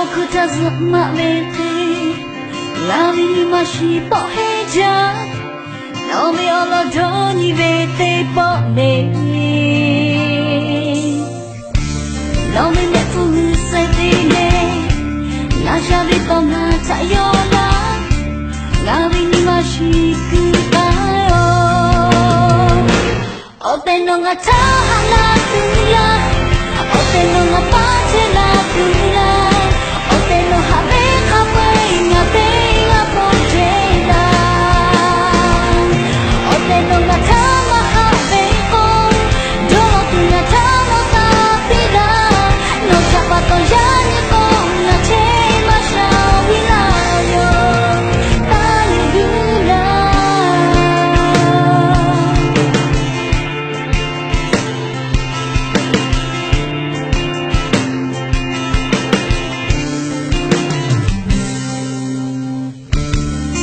僕たずまれてラビマシポヘジャ飲みおろどにべてぼね飲みねふせてねなしゃびとなさよなラビにましくだよおてのがたはらくらおてのがパチェラくらおてのはべかべがべがぽちぇらおてのがたまはべこどろくがたのたぴらのちゃぱとやにこなちぇましゃういらよたゆぐら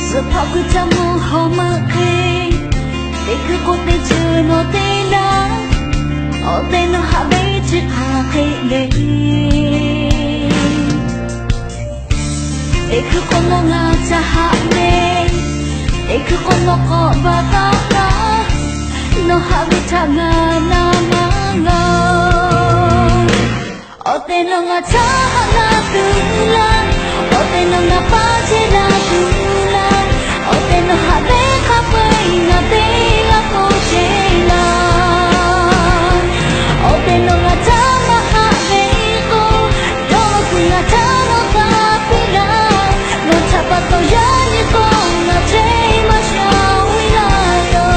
Sepaku tamu homake Deku kote juno tela Ote no habe chikake le Deku kono nga tahane Deku kono ko batara No habe taga namanga Ote no nga tahana tula Ote no nga pachela tula Ote no habe kapai na be la kochela Ote no ga tama habe ko Doroku ga tama kapila No tapato ya ni ko na chei ma shao ila yo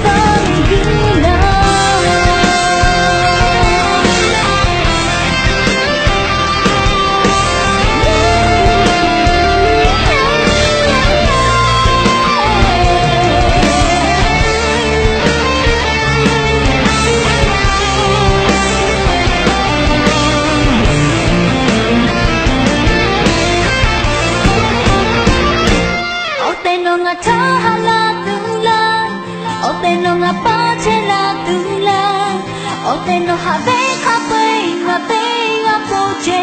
Tamigila Ote no nga tahala tula Ote no nga pachela tula Ote no habe kapai nga be nga poche